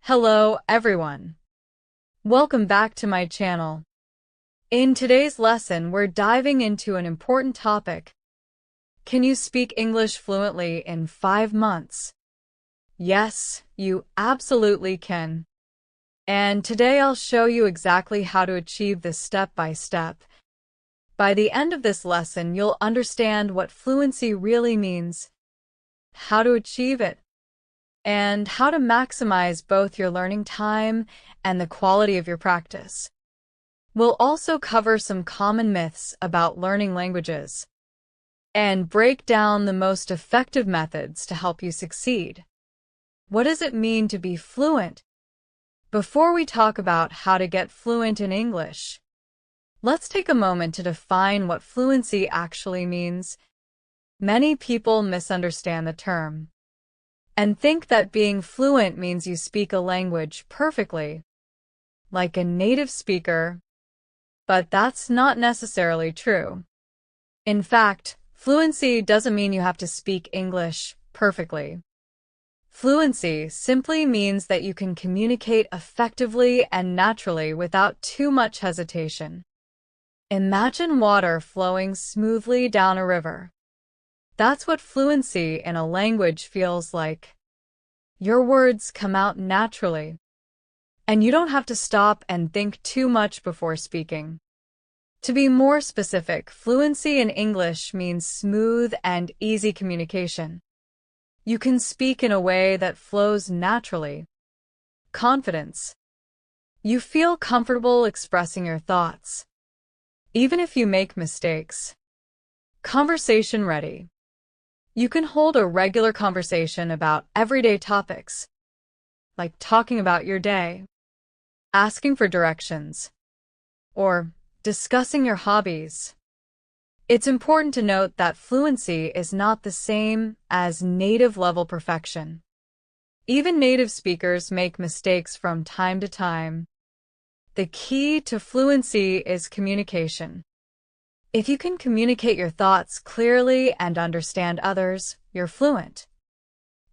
Hello, everyone. Welcome back to my channel. In today's lesson, we're diving into an important topic. Can you speak English fluently in 5 months? Yes, you absolutely can. And today I'll show you exactly how to achieve this step by step. By the end of this lesson, you'll understand what fluency really means, how to achieve it, and how to maximize both your learning time and the quality of your practice. We'll also cover some common myths about learning languages and break down the most effective methods to help you succeed. What does it mean to be fluent? Before we talk about how to get fluent in English, let's take a moment to define what fluency actually means. Many people misunderstand the term and think that being fluent means you speak a language perfectly, like a native speaker, but that's not necessarily true. In fact, fluency doesn't mean you have to speak English perfectly. Fluency simply means that you can communicate effectively and naturally without too much hesitation. Imagine water flowing smoothly down a river. That's what fluency in a language feels like. Your words come out naturally, and you don't have to stop and think too much before speaking. To be more specific, fluency in English means smooth and easy communication. You can speak in a way that flows naturally. Confidence. You feel comfortable expressing your thoughts, even if you make mistakes. Conversation ready. You can hold a regular conversation about everyday topics, like talking about your day, asking for directions, or discussing your hobbies. It's important to note that fluency is not the same as native-level perfection. Even native speakers make mistakes from time to time. The key to fluency is communication. If you can communicate your thoughts clearly and understand others, you're fluent,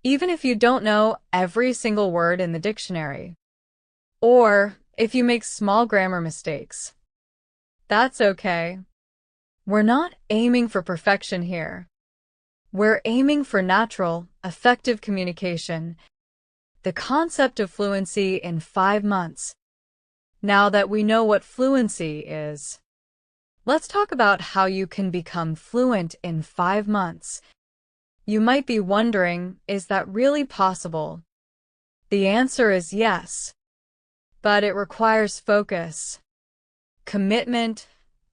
even if you don't know every single word in the dictionary, or if you make small grammar mistakes. That's okay. We're not aiming for perfection here. We're aiming for natural, effective communication. The concept of fluency in 5 months. Now that we know what fluency is, let's talk about how you can become fluent in 5 months. You might be wondering, is that really possible? The answer is yes, but it requires focus, commitment,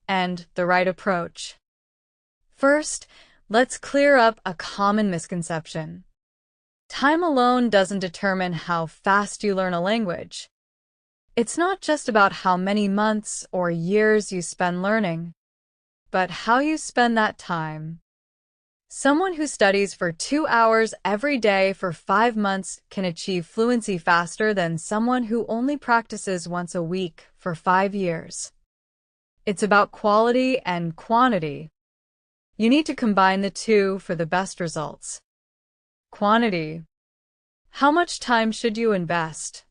and the right approach. First, let's clear up a common misconception. Time alone doesn't determine how fast you learn a language. It's not just about how many months or years you spend learning, but how you spend that time. Someone who studies for 2 hours every day for 5 months can achieve fluency faster than someone who only practices once a week for 5 years. It's about quality and quantity. You need to combine the two for the best results. Quantity. How much time should you invest?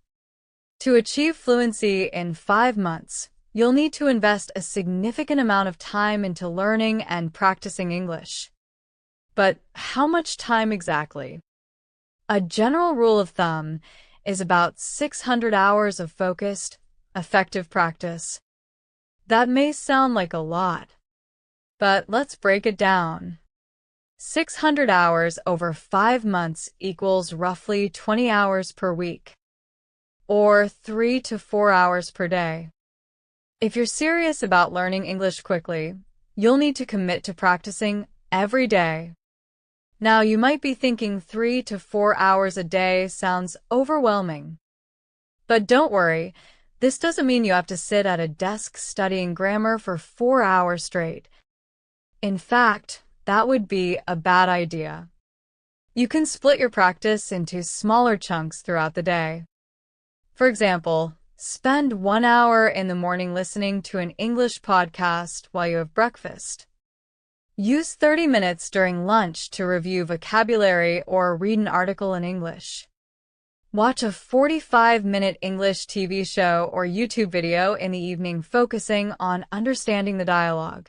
To achieve fluency in 5 months, you'll need to invest a significant amount of time into learning and practicing English. But how much time exactly? A general rule of thumb is about 600 hours of focused, effective practice. That may sound like a lot, but let's break it down. 600 hours over 5 months equals roughly 20 hours per week, or 3 to 4 hours per day. If you're serious about learning English quickly, you'll need to commit to practicing every day. Now, you might be thinking 3 to 4 hours a day sounds overwhelming. But don't worry, this doesn't mean you have to sit at a desk studying grammar for 4 hours straight. In fact, that would be a bad idea. You can split your practice into smaller chunks throughout the day. For example, spend 1 hour in the morning listening to an English podcast while you have breakfast. Use 30 minutes during lunch to review vocabulary or read an article in English. Watch a 45-minute English TV show or YouTube video in the evening focusing on understanding the dialogue.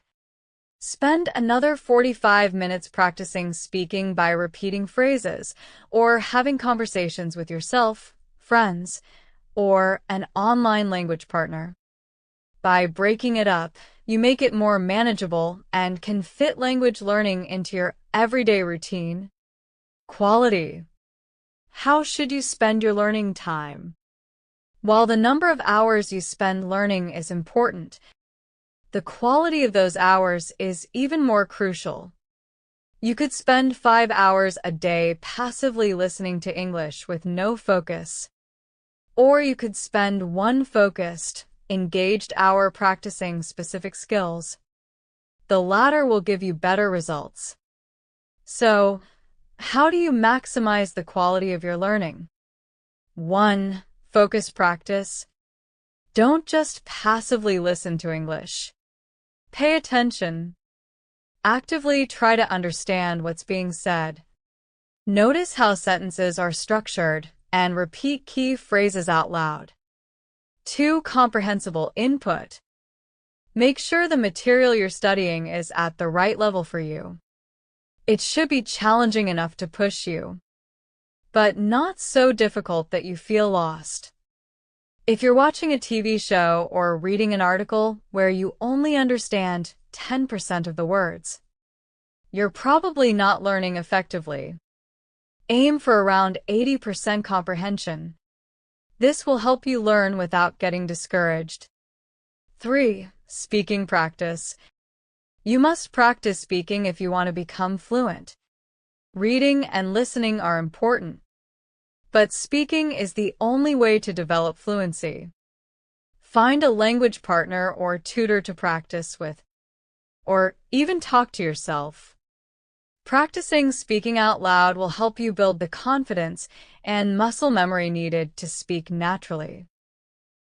Spend another 45 minutes practicing speaking by repeating phrases or having conversations with yourself, friends, or an online language partner. By breaking it up, you make it more manageable and can fit language learning into your everyday routine. Quality. How should you spend your learning time? While the number of hours you spend learning is important, the quality of those hours is even more crucial. You could spend 5 hours a day passively listening to English with no focus, or you could spend one focused, engaged hour practicing specific skills. The latter will give you better results. So, how do you maximize the quality of your learning? 1. Focus practice. Don't just passively listen to English. Pay attention. Actively try to understand what's being said. Notice how sentences are structured and repeat key phrases out loud. 2. Comprehensible input. Make sure the material you're studying is at the right level for you. It should be challenging enough to push you, but not so difficult that you feel lost. If you're watching a TV show or reading an article where you only understand 10% of the words, you're probably not learning effectively. Aim for around 80% comprehension. This will help you learn without getting discouraged. 3. Speaking practice. You must practice speaking if you want to become fluent. Reading and listening are important, but speaking is the only way to develop fluency. Find a language partner or tutor to practice with, or even talk to yourself. Practicing speaking out loud will help you build the confidence and muscle memory needed to speak naturally.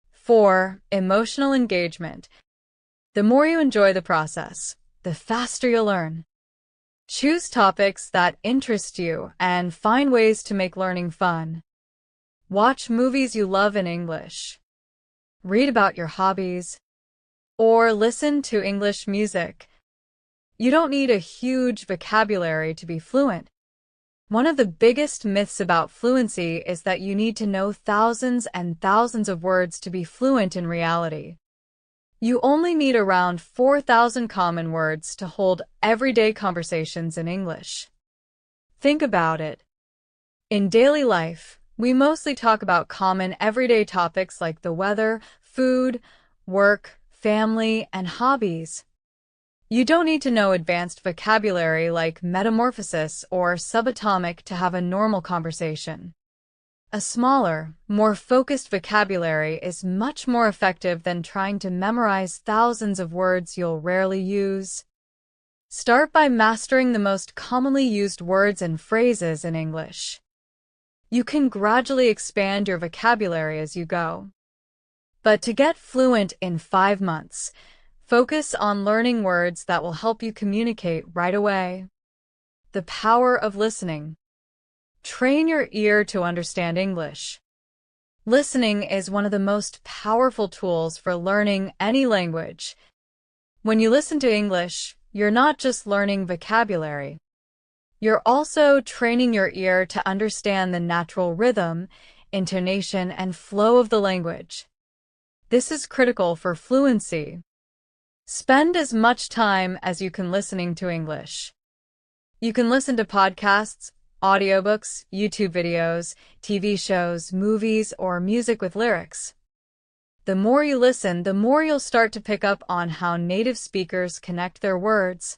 4. Emotional engagement. The more you enjoy the process, the faster you'll learn. Choose topics that interest you and find ways to make learning fun. Watch movies you love in English. Read about your hobbies. Or listen to English music. You don't need a huge vocabulary to be fluent. One of the biggest myths about fluency is that you need to know thousands and thousands of words to be fluent in reality. You only need around 4,000 common words to hold everyday conversations in English. Think about it. In daily life, we mostly talk about common everyday topics like the weather, food, work, family, and hobbies. You don't need to know advanced vocabulary like metamorphosis or subatomic to have a normal conversation. A smaller, more focused vocabulary is much more effective than trying to memorize thousands of words you'll rarely use. Start by mastering the most commonly used words and phrases in English. You can gradually expand your vocabulary as you go. But to get fluent in 5 months, focus on learning words that will help you communicate right away. The power of listening. Train your ear to understand English. Listening is one of the most powerful tools for learning any language. When you listen to English, you're not just learning vocabulary. You're also training your ear to understand the natural rhythm, intonation, and flow of the language. This is critical for fluency. Spend as much time as you can listening to English. You can listen to podcasts, audiobooks, YouTube videos, TV shows, movies, or music with lyrics. The more you listen, the more you'll start to pick up on how native speakers connect their words,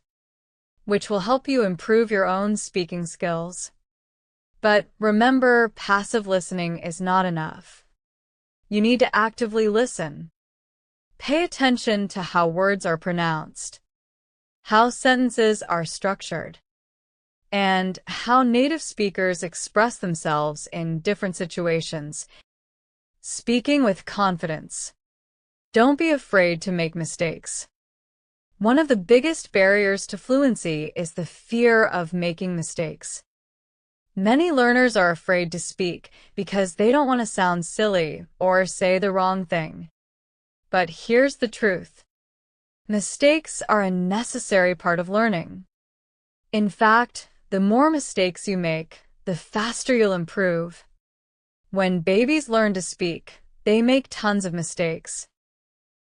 which will help you improve your own speaking skills. But remember, passive listening is not enough. You need to actively listen. Pay attention to how words are pronounced, how sentences are structured, and how native speakers express themselves in different situations. Speaking with confidence. Don't be afraid to make mistakes. One of the biggest barriers to fluency is the fear of making mistakes. Many learners are afraid to speak because they don't want to sound silly or say the wrong thing. But here's the truth. Mistakes are a necessary part of learning. In fact, the more mistakes you make, the faster you'll improve. When babies learn to speak, they make tons of mistakes.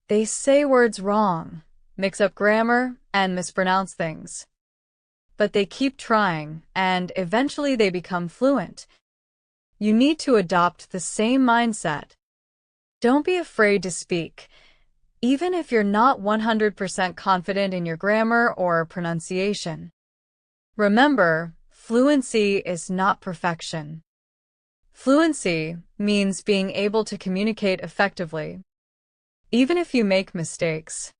They say words wrong, mix up grammar, and mispronounce things. But they keep trying, and eventually they become fluent. You need to adopt the same mindset. Don't be afraid to speak, even if you're not 100% confident in your grammar or pronunciation. Remember, fluency is not perfection. Fluency means being able to communicate effectively, even if you make mistakes.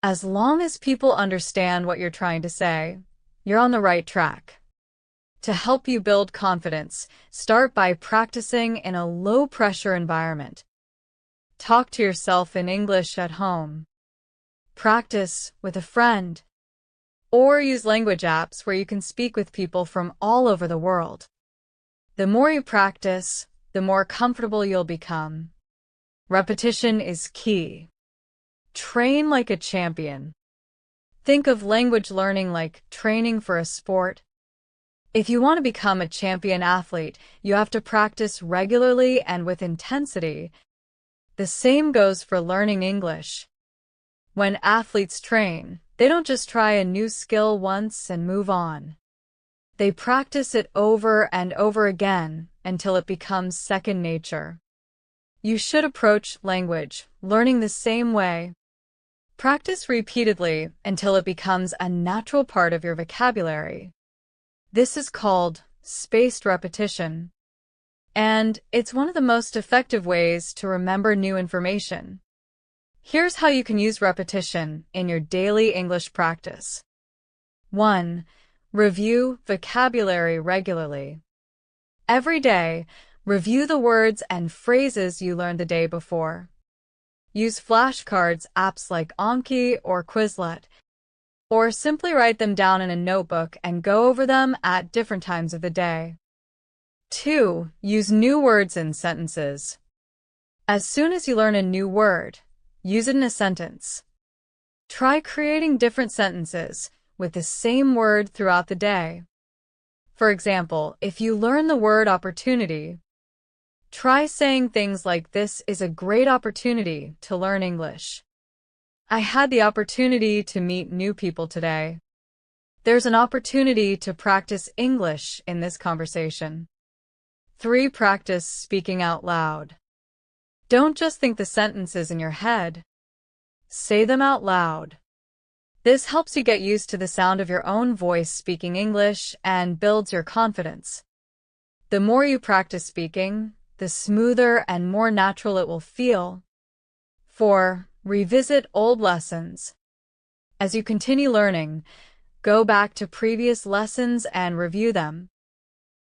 As long as people understand what you're trying to say, you're on the right track. To help you build confidence, start by practicing in a low-pressure environment. Talk to yourself in English at home. Practice with a friend. Or use language apps where you can speak with people from all over the world. The more you practice, the more comfortable you'll become. Repetition is key. Train like a champion. Think of language learning like training for a sport. If you want to become a champion athlete, you have to practice regularly and with intensity. The same goes for learning English. When athletes train, they don't just try a new skill once and move on. They practice it over and over again until it becomes second nature. You should approach language learning the same way. Practice repeatedly until it becomes a natural part of your vocabulary. This is called spaced repetition. And it's one of the most effective ways to remember new information. Here's how you can use repetition in your daily English practice. 1. Review vocabulary regularly. Every day, review the words and phrases you learned the day before. Use flashcards, apps like Anglais or Quizlet, or simply write them down in a notebook and go over them at different times of the day. 2. Use new words in sentences. As soon as you learn a new word, use it in a sentence. Try creating different sentences with the same word throughout the day. For example, if you learn the word opportunity, try saying things like, "This is a great opportunity to learn English. I had the opportunity to meet new people today. There's an opportunity to practice English in this conversation." 3. Practice speaking out loud. Don't just think the sentences in your head. Say them out loud. This helps you get used to the sound of your own voice speaking English and builds your confidence. The more you practice speaking, the smoother and more natural it will feel. 4. Revisit old lessons. As you continue learning, go back to previous lessons and review them.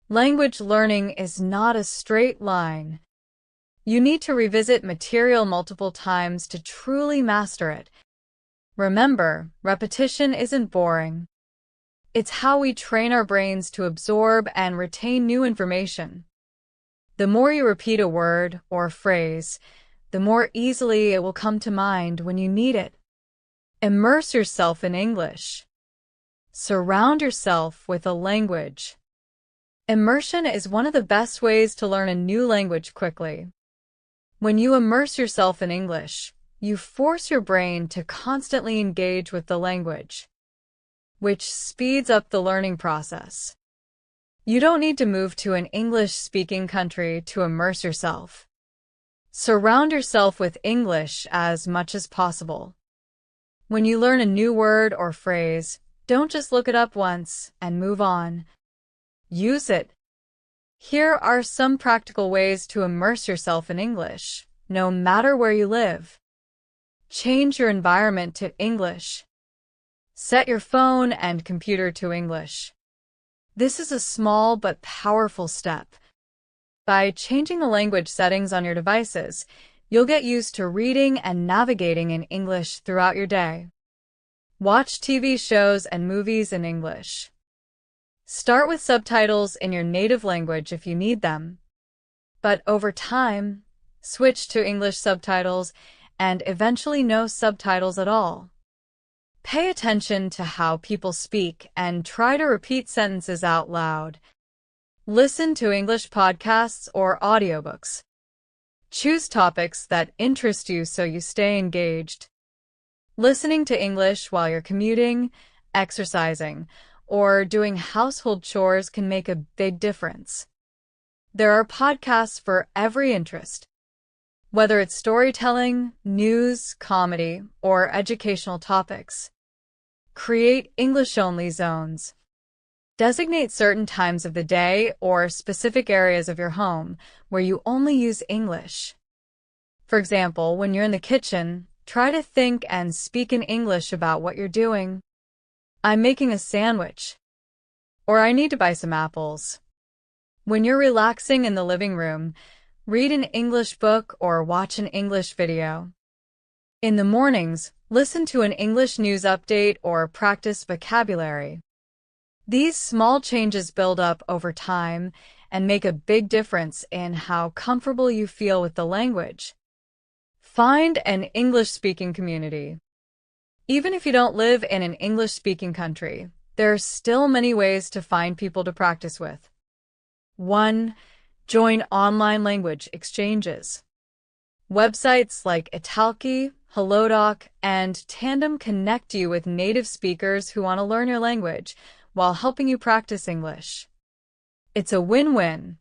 Language learning is not a straight line. You need to revisit material multiple times to truly master it. Remember, repetition isn't boring. It's how we train our brains to absorb and retain new information. The more you repeat a word or phrase, the more easily it will come to mind when you need it. Immerse yourself in English. Surround yourself with a language. Immersion is one of the best ways to learn a new language quickly. When you immerse yourself in English, you force your brain to constantly engage with the language, which speeds up the learning process. You don't need to move to an English-speaking country to immerse yourself. Surround yourself with English as much as possible. When you learn a new word or phrase, don't just look it up once and move on. Use it. Here are some practical ways to immerse yourself in English, no matter where you live. Change your environment to English. Set your phone and computer to English. This is a small but powerful step. By changing the language settings on your devices, you'll get used to reading and navigating in English throughout your day. Watch TV shows and movies in English. Start with subtitles in your native language if you need them. But over time, switch to English subtitles and eventually no subtitles at all. Pay attention to how people speak and try to repeat sentences out loud. Listen to English podcasts or audiobooks. Choose topics that interest you so you stay engaged. Listening to English while you're commuting, exercising, or doing household chores can make a big difference. There are podcasts for every interest. Whether it's storytelling, news, comedy, or educational topics. Create English-only zones. Designate certain times of the day or specific areas of your home where you only use English. For example, when you're in the kitchen, try to think and speak in English about what you're doing. I'm making a sandwich. Or I need to buy some apples. When you're relaxing in the living room, read an English book or watch an English video. In the mornings, listen to an English news update or practice vocabulary. These small changes build up over time and make a big difference in how comfortable you feel with the language. Find an English-speaking community. Even if you don't live in an English-speaking country, there are still many ways to find people to practice with. 1. Join online language exchanges. Websites like Italki, HelloDoc, and Tandem connect you with native speakers who want to learn your language while helping you practice English. It's a win-win.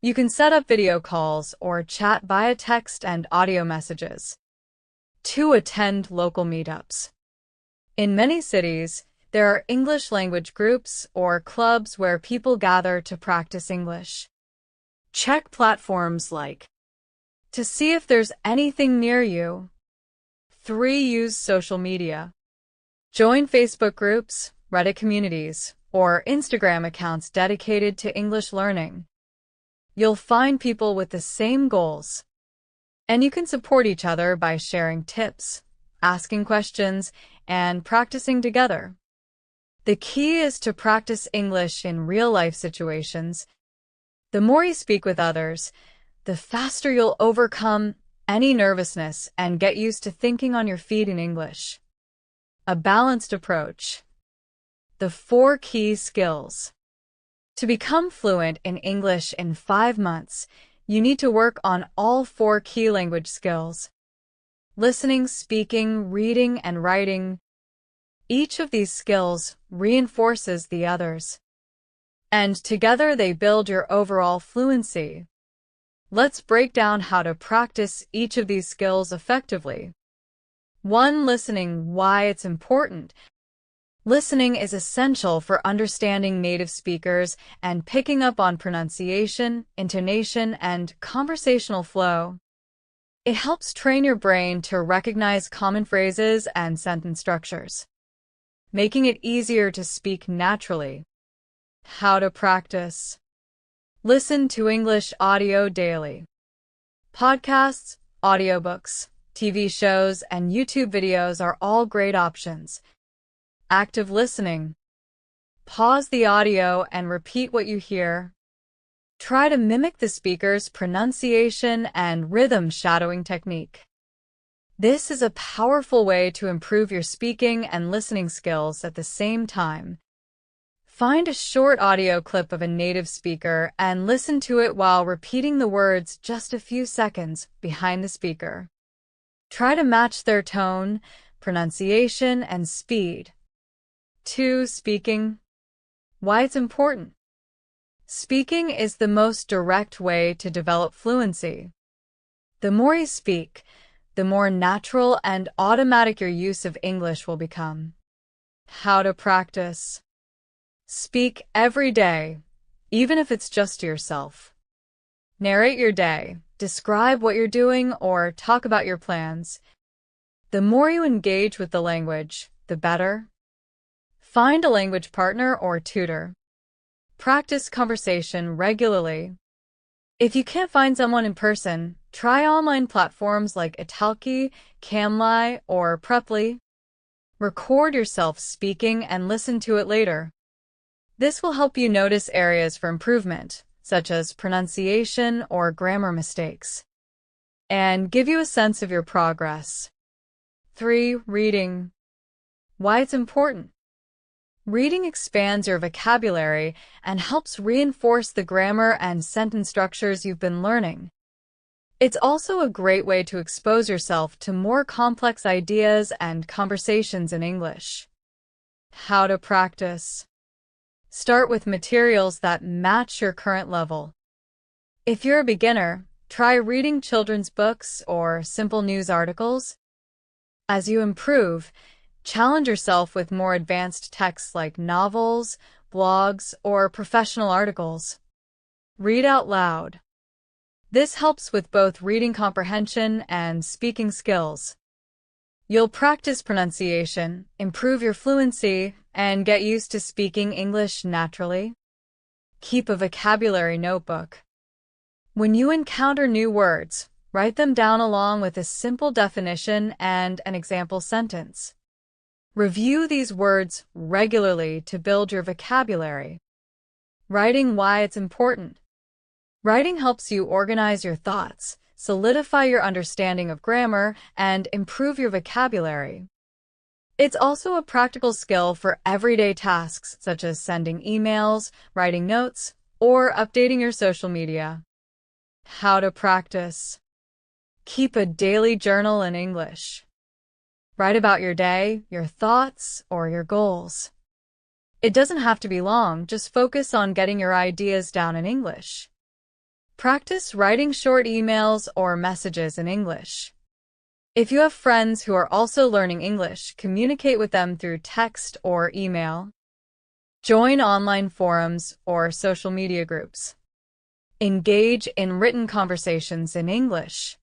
You can set up video calls or chat via text and audio messages. 2. Attend local meetups. In many cities, there are English language groups or clubs where people gather to practice English. Check platforms like to see if there's anything near you. 3. Use social media. Join Facebook groups, Reddit communities, or Instagram accounts dedicated to English learning. You'll find people with the same goals. And you can support each other by sharing tips, asking questions, and practicing together. The key is to practice English in real-life situations. The more you speak with others, the faster you'll overcome any nervousness and get used to thinking on your feet in English. A balanced approach. The 4 key skills. To become fluent in English in 5 months, you need to work on all 4 key language skills. Listening, speaking, reading, and writing. Each of these skills reinforces the others. And together they build your overall fluency. Let's break down how to practice each of these skills effectively. 1. Listening. Why it's important. Listening is essential for understanding native speakers and picking up on pronunciation, intonation, and conversational flow. It helps train your brain to recognize common phrases and sentence structures, making it easier to speak naturally. How to practice. Listen to English audio daily. Podcasts, audiobooks, TV shows, and YouTube videos are all great options. Active listening. Pause the audio and repeat what you hear. Try to mimic the speaker's pronunciation and rhythm shadowing technique. This is a powerful way to improve your speaking and listening skills at the same time. Find a short audio clip of a native speaker and listen to it while repeating the words just a few seconds behind the speaker. Try to match their tone, pronunciation, and speed. 2. Speaking. Why it's important. Speaking is the most direct way to develop fluency. The more you speak, the more natural and automatic your use of English will become. How to practice. Speak every day, even if it's just to yourself. Narrate your day, describe what you're doing, or talk about your plans. The more you engage with the language, the better. Find a language partner or tutor. Practice conversation regularly. If you can't find someone in person, try online platforms like Italki, Anglais, or Preply. Record yourself speaking and listen to it later. This will help you notice areas for improvement, such as pronunciation or grammar mistakes, and give you a sense of your progress. 3. Reading. Why it's important. Reading expands your vocabulary and helps reinforce the grammar and sentence structures you've been learning. It's also a great way to expose yourself to more complex ideas and conversations in English. How to practice. Start with materials that match your current level. If you're a beginner, try reading children's books or simple news articles. As you improve, challenge yourself with more advanced texts like novels, blogs, or professional articles. Read out loud. This helps with both reading comprehension and speaking skills. You'll practice pronunciation, improve your fluency, and get used to speaking English naturally. Keep a vocabulary notebook. When you encounter new words, write them down along with a simple definition and an example sentence. Review these words regularly to build your vocabulary. Writing why it's important. Writing helps you organize your thoughts, solidify your understanding of grammar, and improve your vocabulary. It's also a practical skill for everyday tasks such as sending emails, writing notes, or updating your social media. How to practice. Keep a daily journal in English. Write about your day, your thoughts, or your goals. It doesn't have to be long, just focus on getting your ideas down in English. Practice writing short emails or messages in English. If you have friends who are also learning English, communicate with them through text or email. Join online forums or social media groups. Engage in written conversations in English.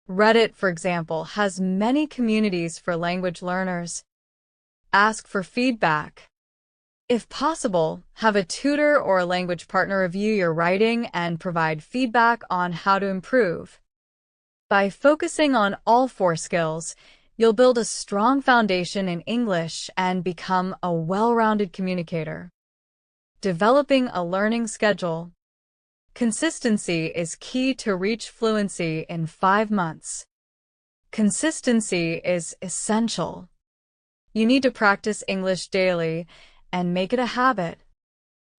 Reddit, for example, has many communities for language learners. Ask for feedback. If possible, have a tutor or a language partner review your writing and provide feedback on how to improve. By focusing on all 4 skills, you'll build a strong foundation in English and become a well-rounded communicator. Developing a learning schedule. Consistency is key to reach fluency in 5 months. Consistency is essential. You need to practice English daily and make it a habit.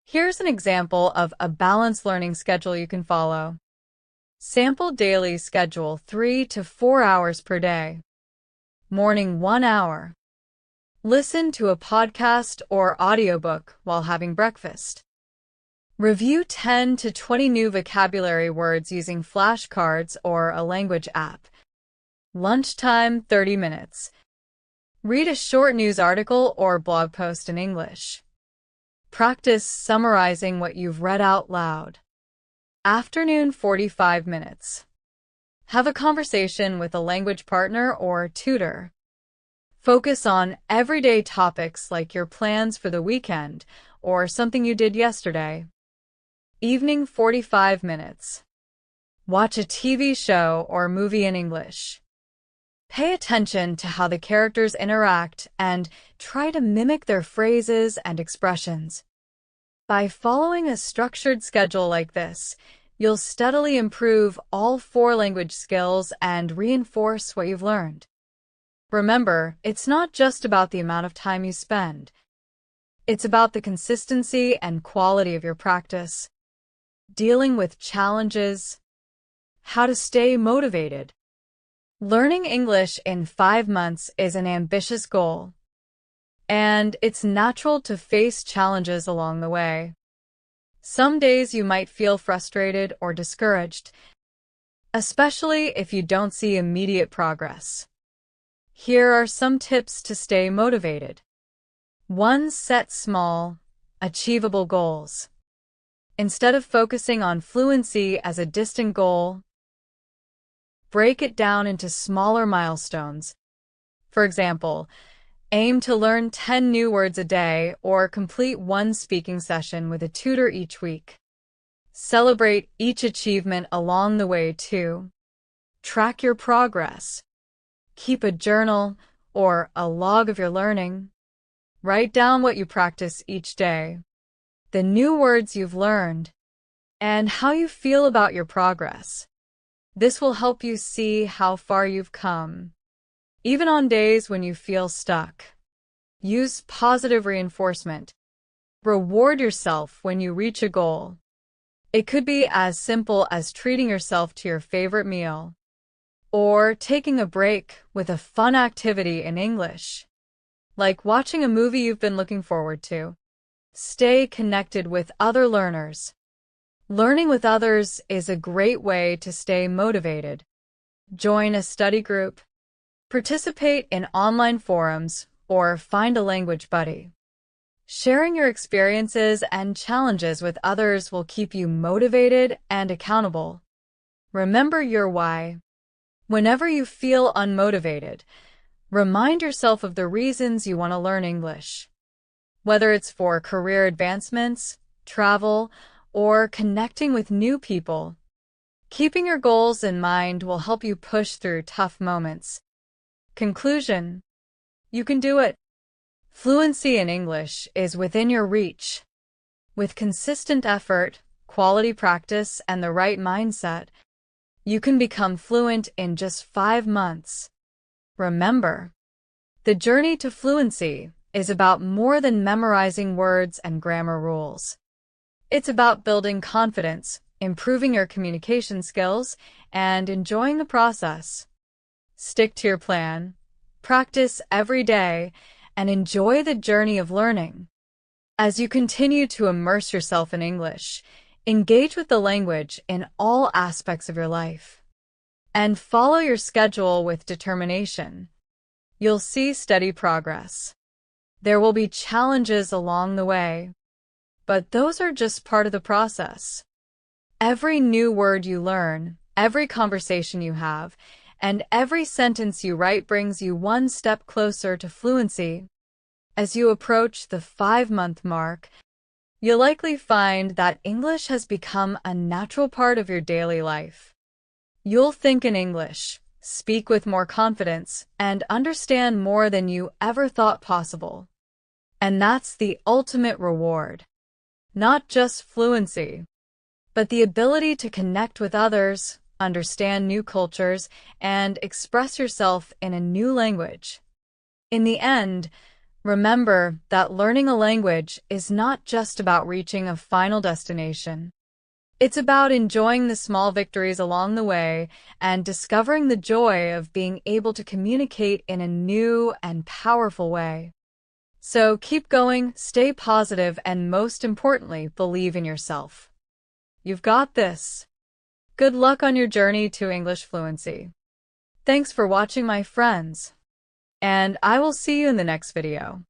Here's an example of a balanced learning schedule you can follow. Sample daily schedule 3 to 4 hours per day. Morning 1 hour. Listen to a podcast or audiobook while having breakfast. Review 10 to 20 new vocabulary words using flashcards or a language app. Lunchtime 30 minutes. Read a short news article or blog post in English. Practice summarizing what you've read out loud. Afternoon 45 minutes. Have a conversation with a language partner or tutor. Focus on everyday topics like your plans for the weekend or something you did yesterday. Evening 45 minutes. Watch a TV show or movie in English. Pay attention to how the characters interact and try to mimic their phrases and expressions. By following a structured schedule like this, you'll steadily improve all 4 language skills and reinforce what you've learned. Remember, it's not just about the amount of time you spend. It's about the consistency and quality of your practice. Dealing with challenges. How to stay motivated. Learning English in 5 months is an ambitious goal, and it's natural to face challenges along the way. Some days you might feel frustrated or discouraged, especially if you don't see immediate progress. Here are some tips to stay motivated. 1. Set small, achievable goals. Instead of focusing on fluency as a distant goal, break it down into smaller milestones. For example, aim to learn 10 new words a day or complete 1 speaking session with a tutor each week. Celebrate each achievement along the way too. Track your progress. Keep a journal or a log of your learning. Write down what you practice each day. the new words you've learned, and how you feel about your progress. This will help you see how far you've come. Even on days when you feel stuck, use positive reinforcement. Reward yourself when you reach a goal. It could be as simple as treating yourself to your favorite meal, or taking a break with a fun activity in English, like watching a movie you've been looking forward to. Stay connected with other learners. Learning with others is a great way to stay motivated. Join a study group, participate in online forums, or find a language buddy. Sharing your experiences and challenges with others will keep you motivated and accountable. Remember your why. Whenever you feel unmotivated, remind yourself of the reasons you want to learn English. Whether it's for career advancements, travel, or connecting with new people, keeping your goals in mind will help you push through tough moments. Conclusion: you can do it. Fluency in English is within your reach. With consistent effort, quality practice, and the right mindset, you can become fluent in just 5 months. Remember, the journey to fluency is about more than memorizing words and grammar rules. It's about building confidence, improving your communication skills, and enjoying the process. Stick to your plan, practice every day, and enjoy the journey of learning. As you continue to immerse yourself in English, engage with the language in all aspects of your life, and follow your schedule with determination. You'll see steady progress. There will be challenges along the way, but those are just part of the process. Every new word you learn, every conversation you have, and every sentence you write brings you one step closer to fluency. As you approach the 5-month mark, you'll likely find that English has become a natural part of your daily life. You'll think in English, speak with more confidence, and understand more than you ever thought possible. And that's the ultimate reward. Not just fluency, but the ability to connect with others, understand new cultures, and express yourself in a new language. In the end, remember that learning a language is not just about reaching a final destination. It's about enjoying the small victories along the way and discovering the joy of being able to communicate in a new and powerful way. So keep going, stay positive, and most importantly, believe in yourself. You've got this. Good luck on your journey to English fluency. Thanks for watching, my friends, and I will see you in the next video.